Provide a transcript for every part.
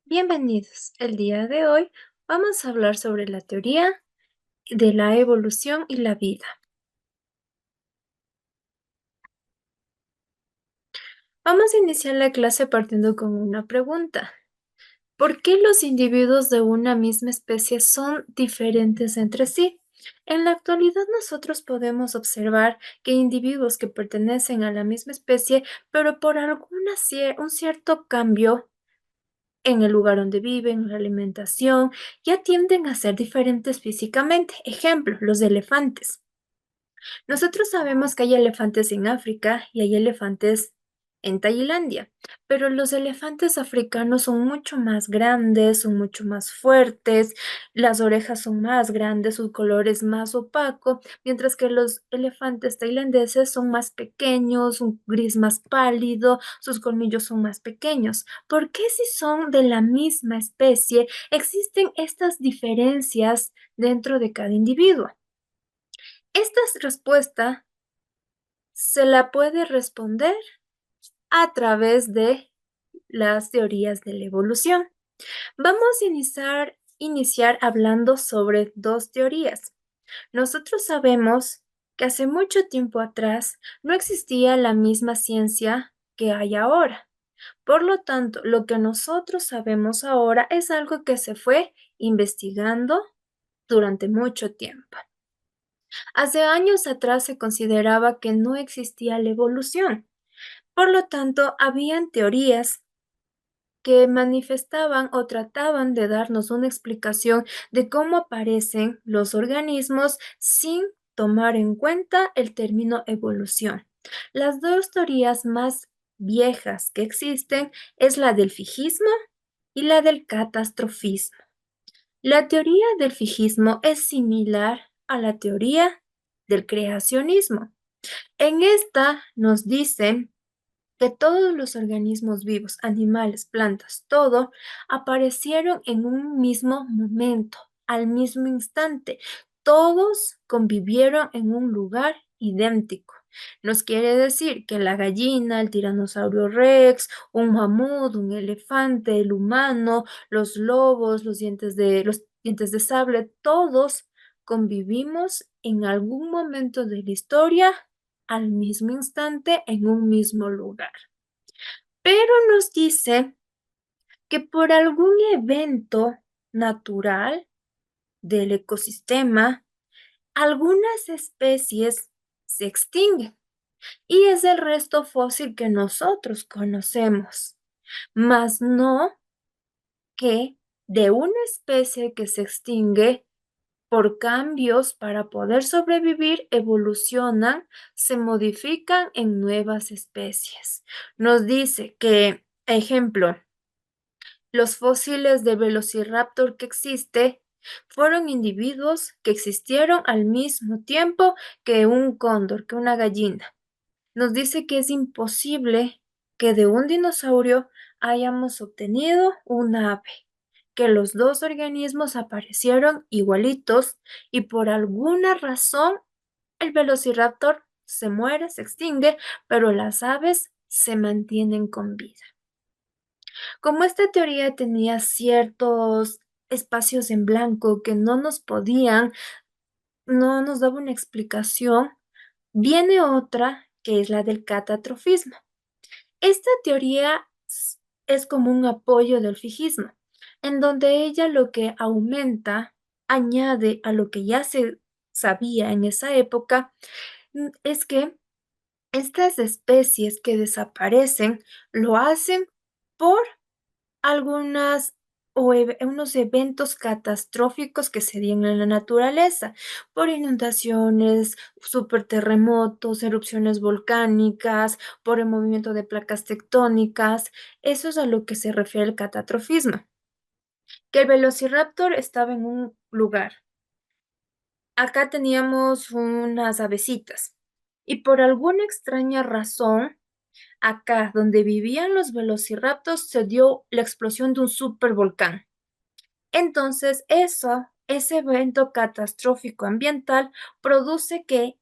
Bienvenidos. El día de hoy vamos a hablar sobre la teoría de la evolución y la vida. Vamos a iniciar la clase partiendo con una pregunta. ¿Por qué los individuos de una misma especie son diferentes entre sí? En la actualidad nosotros podemos observar que individuos que pertenecen a la misma especie, pero por un cierto cambio en el lugar donde viven, la alimentación, ya tienden a ser diferentes físicamente. Ejemplo, los elefantes. Nosotros sabemos que hay elefantes en África y hay elefantes en Tailandia, pero los elefantes africanos son mucho más grandes, son mucho más fuertes, las orejas son más grandes, su color es más opaco, mientras que los elefantes tailandeses son más pequeños, un gris más pálido, sus colmillos son más pequeños. ¿Por qué si son de la misma especie existen estas diferencias dentro de cada individuo? Esta respuesta se la puede responder a través de las teorías de la evolución. Vamos a iniciar hablando sobre dos teorías. Nosotros sabemos que hace mucho tiempo atrás no existía la misma ciencia que hay ahora. Por lo tanto, lo que nosotros sabemos ahora es algo que se fue investigando durante mucho tiempo. Hace años atrás se consideraba que no existía la evolución. Por lo tanto, habían teorías que manifestaban o trataban de darnos una explicación de cómo aparecen los organismos sin tomar en cuenta el término evolución. Las dos teorías más viejas que existen es la del fijismo y la del catastrofismo. La teoría del fijismo es similar a la teoría del creacionismo. En esta nos dicen que todos los organismos vivos, animales, plantas, todo, aparecieron en un mismo momento, al mismo instante. Todos convivieron en un lugar idéntico. Nos quiere decir que la gallina, el tiranosaurio rex, un mamut, un elefante, el humano, los lobos, los dientes de sable, todos convivimos en algún momento de la historia al mismo instante en un mismo lugar. Pero nos dice que por algún evento natural del ecosistema, algunas especies se extinguen y es el resto fósil que nosotros conocemos, mas no que de una especie que se extingue por cambios para poder sobrevivir, evolucionan, se modifican en nuevas especies. Nos dice que, ejemplo, los fósiles de Velociraptor que existe fueron individuos que existieron al mismo tiempo que un cóndor, que una gallina. Nos dice que es imposible que de un dinosaurio hayamos obtenido un ave, que los dos organismos aparecieron igualitos y por alguna razón el Velociraptor se muere, se extingue, pero las aves se mantienen con vida. Como esta teoría tenía ciertos espacios en blanco que no nos daba una explicación, viene otra que es la del catastrofismo. Esta teoría es como un apoyo del fijismo, en donde ella lo que aumenta, añade a lo que ya se sabía en esa época, es que estas especies que desaparecen lo hacen por algunas unos eventos catastróficos que se dieron en la naturaleza, por inundaciones, superterremotos, erupciones volcánicas, por el movimiento de placas tectónicas. Eso es a lo que se refiere el catastrofismo. Que el Velociraptor estaba en un lugar. Acá teníamos unas avecitas y por alguna extraña razón acá, donde vivían los velociraptors, se dio la explosión de un supervolcán. Entonces, ese evento catastrófico ambiental produce que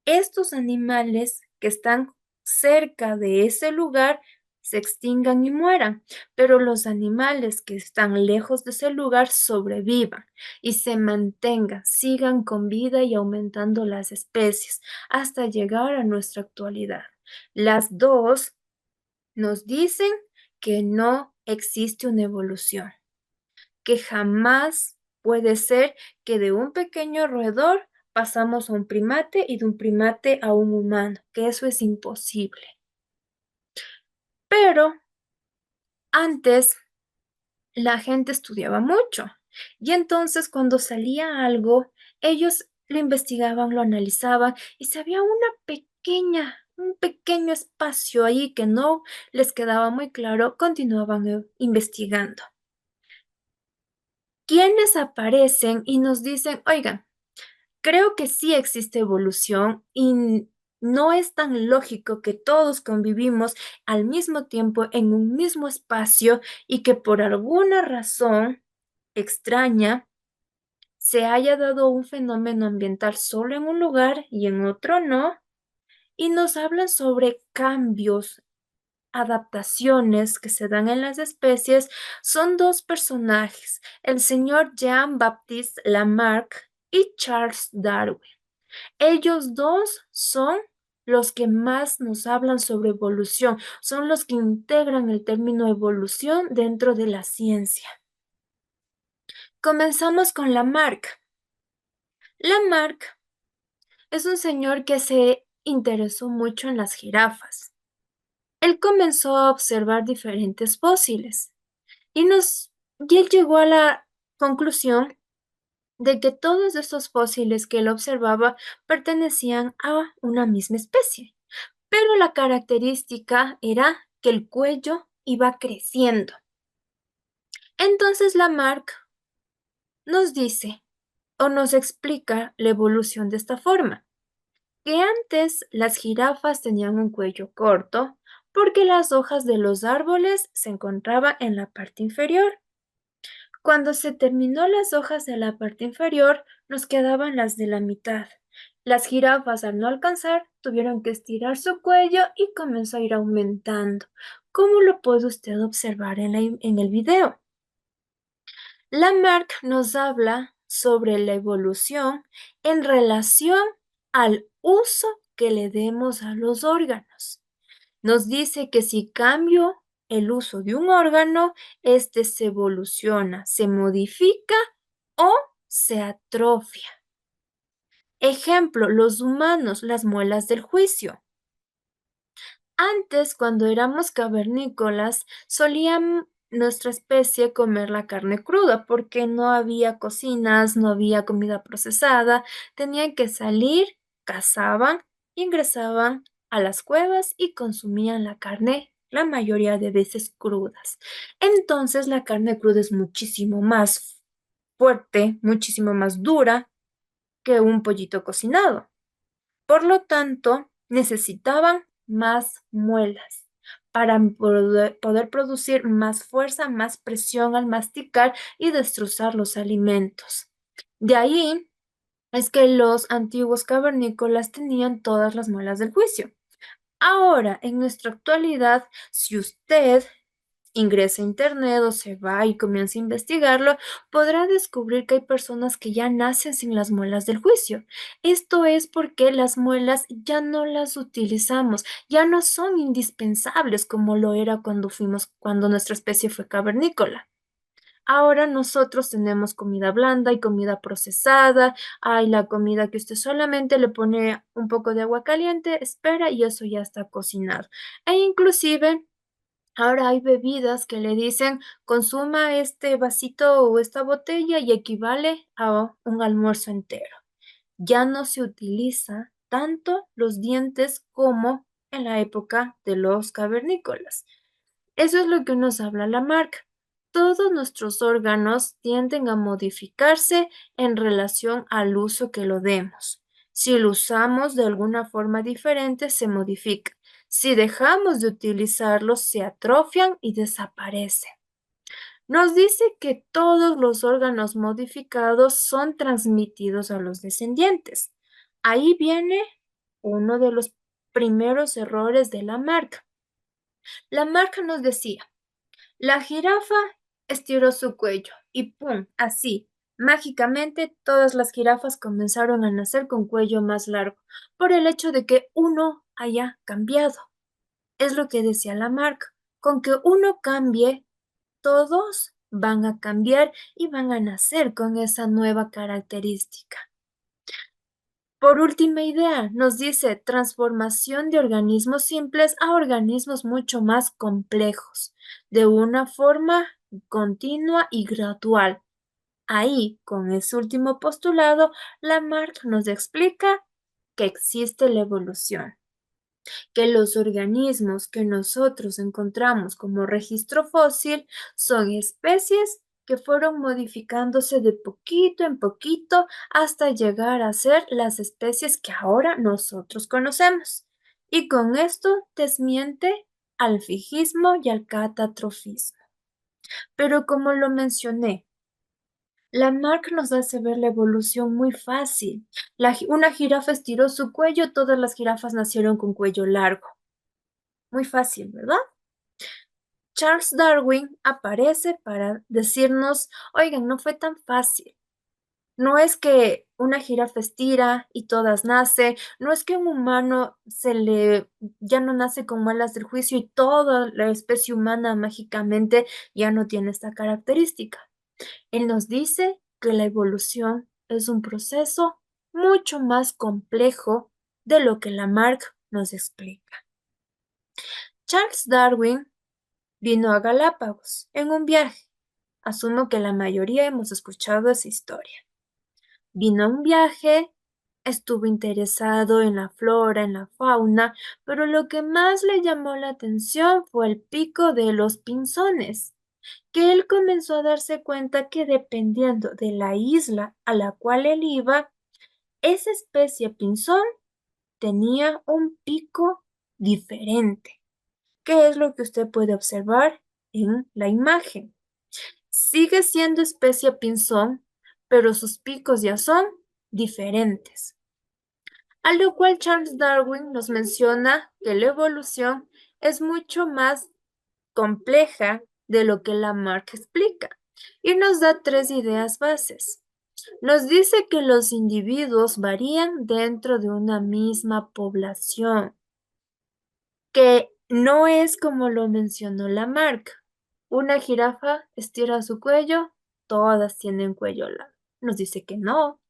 estos animales que están cerca de ese lugar se extingan y mueran, pero los animales que están lejos de ese lugar sobrevivan y se mantengan, sigan con vida y aumentando las especies hasta llegar a nuestra actualidad. Las dos nos dicen que no existe una evolución, que jamás puede ser que de un pequeño roedor pasamos a un primate y de un primate a un humano, que eso es imposible. Pero antes la gente estudiaba mucho y entonces cuando salía algo, ellos lo investigaban, lo analizaban y si había un pequeño espacio ahí que no les quedaba muy claro, continuaban investigando. Quienes aparecen y nos dicen, oigan, creo que sí existe evolución y no es tan lógico que todos convivimos al mismo tiempo en un mismo espacio y que por alguna razón extraña se haya dado un fenómeno ambiental solo en un lugar y en otro no, y nos hablan sobre cambios, adaptaciones que se dan en las especies. Son dos personajes, el señor Jean-Baptiste Lamarck y Charles Darwin. Ellos dos son los que más nos hablan sobre evolución, son los que integran el término evolución dentro de la ciencia. Comenzamos con Lamarck. Lamarck es un señor que se interesó mucho en las jirafas. Él comenzó a observar diferentes fósiles y, y él llegó a la conclusión de que todos estos fósiles que él observaba pertenecían a una misma especie, pero la característica era que el cuello iba creciendo. Entonces Lamarck nos dice o nos explica la evolución de esta forma, que antes las jirafas tenían un cuello corto porque las hojas de los árboles se encontraban en la parte inferior. Cuando se terminó las hojas de la parte inferior, nos quedaban las de la mitad. Las jirafas, al no alcanzar, tuvieron que estirar su cuello y comenzó a ir aumentando, como lo puede usted observar en el video. Lamarck nos habla sobre la evolución en relación al uso que le demos a los órganos. Nos dice que si cambio el uso de un órgano, este se evoluciona, se modifica o se atrofia. Ejemplo, los humanos, las muelas del juicio. Antes, cuando éramos cavernícolas, solían nuestra especie comer la carne cruda porque no había cocinas, no había comida procesada, tenían que salir, cazaban, ingresaban a las cuevas y consumían la carne la mayoría de veces crudas. Entonces la carne cruda es muchísimo más fuerte, muchísimo más dura que un pollito cocinado. Por lo tanto, necesitaban más muelas para poder producir más fuerza, más presión al masticar y destrozar los alimentos. De ahí es que los antiguos cavernícolas tenían todas las muelas del juicio. Ahora, en nuestra actualidad, si usted ingresa a internet o se va y comienza a investigarlo, podrá descubrir que hay personas que ya nacen sin las muelas del juicio. Esto es porque las muelas ya no las utilizamos, ya no son indispensables como lo era cuando nuestra especie fue cavernícola. Ahora nosotros tenemos comida blanda y comida procesada, hay la comida que usted solamente le pone un poco de agua caliente, espera y eso ya está cocinado. E inclusive ahora hay bebidas que le dicen consuma este vasito o esta botella y equivale a un almuerzo entero. Ya no se utiliza tanto los dientes como en la época de los cavernícolas. Eso es lo que nos habla Lamarck. Todos nuestros órganos tienden a modificarse en relación al uso que lo demos. Si lo usamos de alguna forma diferente, se modifica. Si dejamos de utilizarlos, se atrofian y desaparecen. Nos dice que todos los órganos modificados son transmitidos a los descendientes. Ahí viene uno de los primeros errores de Lamarck. Lamarck nos decía, la jirafa estiró su cuello y ¡pum! Así, mágicamente todas las jirafas comenzaron a nacer con cuello más largo, por el hecho de que uno haya cambiado. Es lo que decía Lamarck, con que uno cambie, todos van a cambiar y van a nacer con esa nueva característica. Por última idea, nos dice transformación de organismos simples a organismos mucho más complejos, de una forma continua y gradual. Ahí, con ese último postulado, Lamarck nos explica que existe la evolución, que los organismos que nosotros encontramos como registro fósil son especies que fueron modificándose de poquito en poquito hasta llegar a ser las especies que ahora nosotros conocemos. Y con esto desmiente al fijismo y al catastrofismo. Pero como lo mencioné, Lamarck nos hace ver la evolución muy fácil. Una jirafa estiró su cuello, todas las jirafas nacieron con cuello largo. Muy fácil, ¿verdad? Charles Darwin aparece para decirnos, oigan, no fue tan fácil. No es que una jirafa estira y todas nace, no es que un humano ya no nace con malas del juicio y toda la especie humana mágicamente ya no tiene esta característica. Él nos dice que la evolución es un proceso mucho más complejo de lo que Lamarck nos explica. Charles Darwin vino a Galápagos en un viaje. Asumo que la mayoría hemos escuchado esa historia. Vino a un viaje, estuvo interesado en la flora, en la fauna, pero lo que más le llamó la atención fue el pico de los pinzones, que él comenzó a darse cuenta que dependiendo de la isla a la cual él iba, esa especie pinzón tenía un pico diferente. ¿Qué es lo que usted puede observar en la imagen? Sigue siendo especie pinzón, pero sus picos ya son diferentes. A lo cual Charles Darwin nos menciona que la evolución es mucho más compleja de lo que Lamarck explica y nos da tres ideas bases. Nos dice que los individuos varían dentro de una misma población, que no es como lo mencionó Lamarck. Una jirafa estira su cuello, todas tienen cuello largo. Nos dice que no.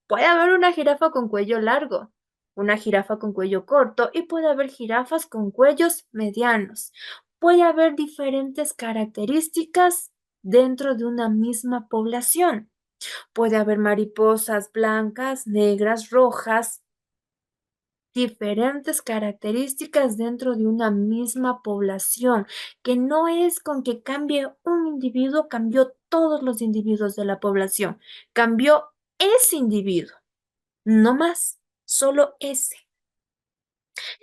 Puede haber una jirafa con cuello largo, una jirafa con cuello corto y puede haber jirafas con cuellos medianos. Puede haber diferentes características dentro de una misma población. Puede haber mariposas blancas, negras, rojas, diferentes características dentro de una misma población, que no es con que cambie un individuo, cambió todos los individuos de la población, cambió ese individuo, no más, solo ese.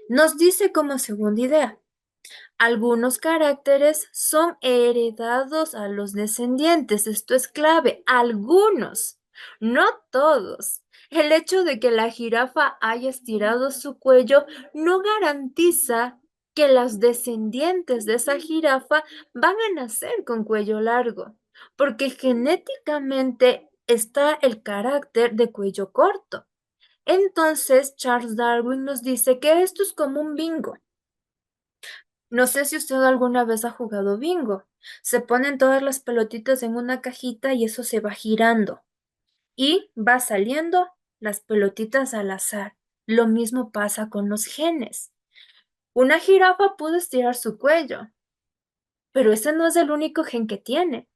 Nos dice como segunda idea, algunos caracteres son heredados a los descendientes. Esto es clave. Algunos, no todos. El hecho de que la jirafa haya estirado su cuello no garantiza que los descendientes de esa jirafa van a nacer con cuello largo, porque genéticamente está el carácter de cuello corto. Entonces, Charles Darwin nos dice que esto es como un bingo. No sé si usted alguna vez ha jugado bingo. Se ponen todas las pelotitas en una cajita y eso se va girando. Y va saliendo las pelotitas al azar. Lo mismo pasa con los genes. Una jirafa pudo estirar su cuello, pero ese no es el único gen que tiene.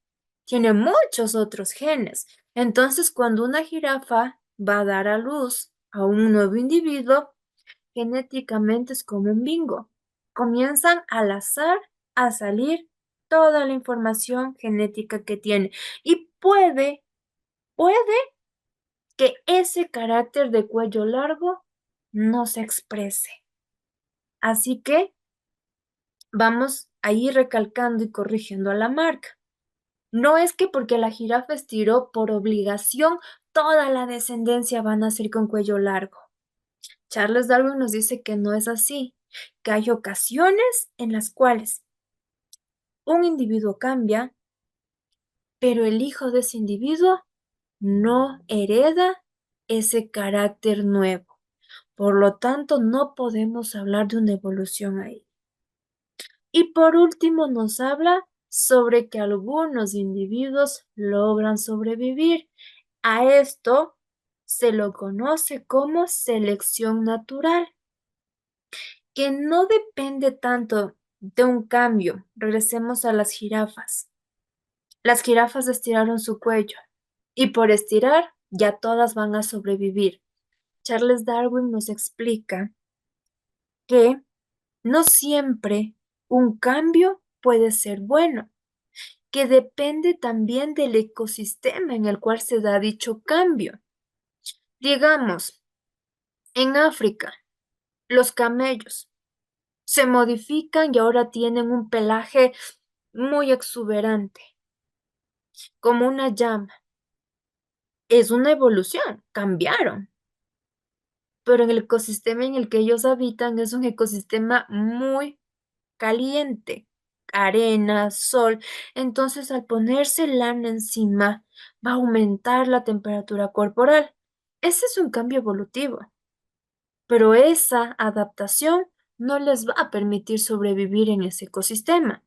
Tiene muchos otros genes. Entonces, cuando una jirafa va a dar a luz a un nuevo individuo, genéticamente es como un bingo. Comienzan al azar a salir toda la información genética que tiene. Y puede que ese carácter de cuello largo no se exprese. Así que vamos a ir recalcando y corrigiendo a la marca. No es que porque la jirafa estiró por obligación, toda la descendencia va a nacer con cuello largo. Charles Darwin nos dice que no es así, que hay ocasiones en las cuales un individuo cambia, pero el hijo de ese individuo no hereda ese carácter nuevo. Por lo tanto, no podemos hablar de una evolución ahí. Y por último, nos habla sobre que algunos individuos logran sobrevivir. A esto se lo conoce como selección natural, que no depende tanto de un cambio. Regresemos a las jirafas. Las jirafas estiraron su cuello y por estirar ya todas van a sobrevivir. Charles Darwin nos explica que no siempre un cambio puede ser bueno, que depende también del ecosistema en el cual se da dicho cambio. Digamos, en África, los camellos se modifican y ahora tienen un pelaje muy exuberante, como una llama. Es una evolución, cambiaron, pero en el ecosistema en el que ellos habitan es un ecosistema muy caliente, arena, sol. Entonces, al ponerse lana encima, va a aumentar la temperatura corporal. Ese es un cambio evolutivo, pero esa adaptación no les va a permitir sobrevivir en ese ecosistema.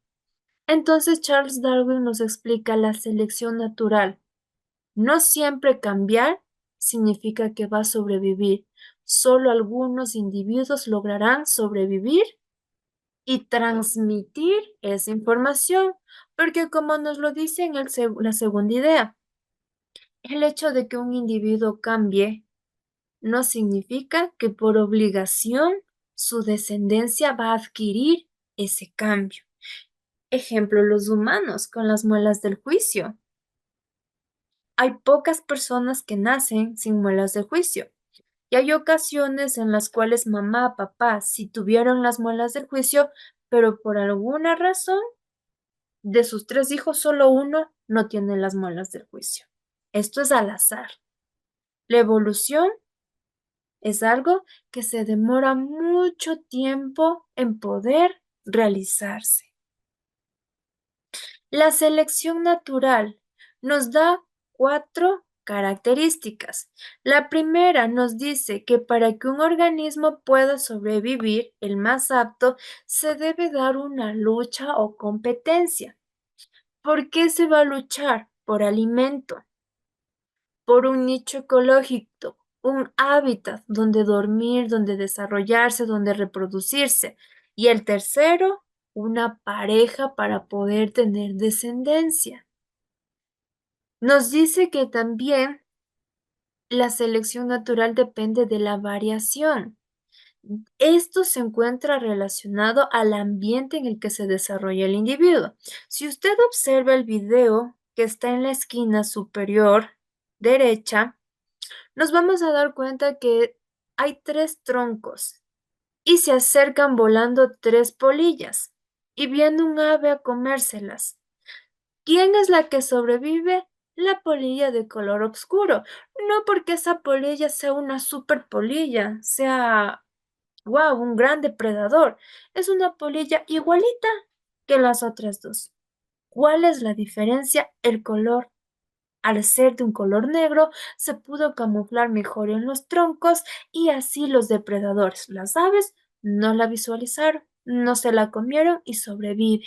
Entonces, Charles Darwin nos explica la selección natural. No siempre cambiar significa que va a sobrevivir. Solo algunos individuos lograrán sobrevivir y transmitir esa información, porque como nos lo dice en la segunda idea, el hecho de que un individuo cambie no significa que por obligación su descendencia va a adquirir ese cambio. Ejemplo, los humanos con las muelas del juicio. Hay pocas personas que nacen sin muelas del juicio. Y hay ocasiones en las cuales mamá, papá, sí tuvieron las muelas del juicio, pero por alguna razón de sus 3 hijos, solo uno no tiene las muelas del juicio. Esto es al azar. La evolución es algo que se demora mucho tiempo en poder realizarse. La selección natural nos da 4 características. La primera nos dice que para que un organismo pueda sobrevivir, el más apto, se debe dar una lucha o competencia. ¿Por qué se va a luchar? Por alimento, por un nicho ecológico, un hábitat donde dormir, donde desarrollarse, donde reproducirse. Y el tercero, una pareja para poder tener descendencia. Nos dice que también la selección natural depende de la variación. Esto se encuentra relacionado al ambiente en el que se desarrolla el individuo. Si usted observa el video que está en la esquina superior derecha, nos vamos a dar cuenta que hay 3 troncos y se acercan volando 3 polillas y viene un ave a comérselas. ¿Quién es la que sobrevive? La polilla de color oscuro. No porque esa polilla sea una super polilla, sea wow, un gran depredador. Es una polilla igualita que las otras dos. ¿Cuál es la diferencia? El color. Al ser de un color negro, se pudo camuflar mejor en los troncos y así los depredadores, las aves, no la visualizaron, no se la comieron y sobrevive.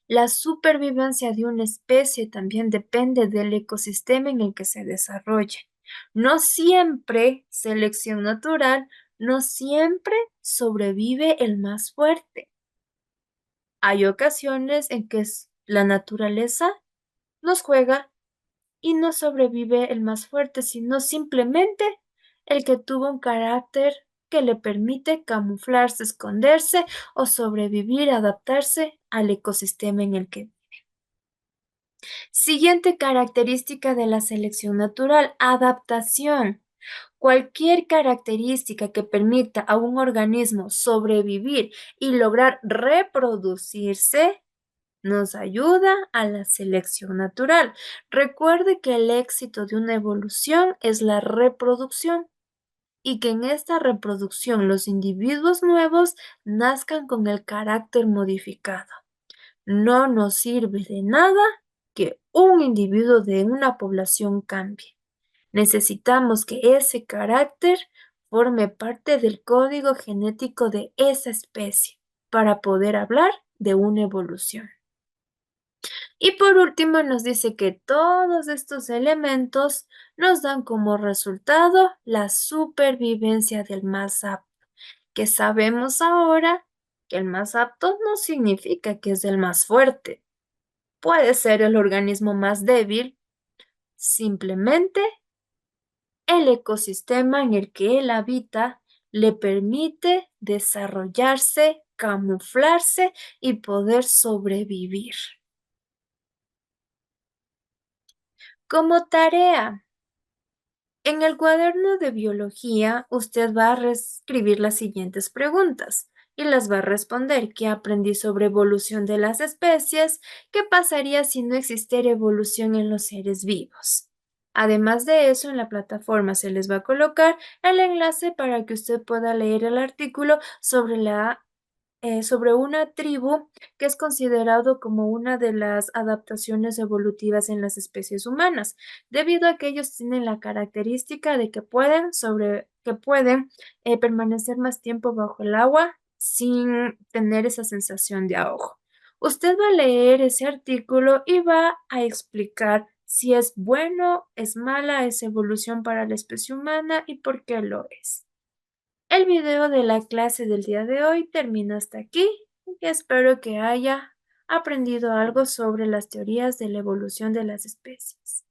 La supervivencia de una especie también depende del ecosistema en el que se desarrolle. No siempre selección natural, no siempre sobrevive el más fuerte. Hay ocasiones en que la naturaleza nos juega y no sobrevive el más fuerte, sino simplemente el que tuvo un carácter que le permite camuflarse, esconderse o sobrevivir, adaptarse al ecosistema en el que. Siguiente característica de la selección natural, adaptación. Cualquier característica que permita a un organismo sobrevivir y lograr reproducirse nos ayuda a la selección natural. Recuerde que el éxito de una evolución es la reproducción y que en esta reproducción los individuos nuevos nazcan con el carácter modificado. No nos sirve de nada que un individuo de una población cambie. Necesitamos que ese carácter forme parte del código genético de esa especie para poder hablar de una evolución. Y por último nos dice que todos estos elementos nos dan como resultado la supervivencia del más apto, que sabemos ahora que el más apto no significa que es el más fuerte. Puede ser el organismo más débil, simplemente el ecosistema en el que él habita le permite desarrollarse, camuflarse y poder sobrevivir. Como tarea, en el cuaderno de biología, usted va a reescribir las siguientes preguntas y las va a responder. ¿Qué aprendí sobre evolución de las especies? ¿Qué pasaría si no existiera evolución en los seres vivos? Además de eso, en la plataforma se les va a colocar el enlace para que usted pueda leer el artículo sobre una tribu que es considerado como una de las adaptaciones evolutivas en las especies humanas, debido a que ellos tienen la característica de que pueden permanecer más tiempo bajo el agua sin tener esa sensación de ahogo. Usted va a leer ese artículo y va a explicar si es bueno, es mala esa evolución para la especie humana y por qué lo es. El video de la clase del día de hoy termina hasta aquí y espero que haya aprendido algo sobre las teorías de la evolución de las especies.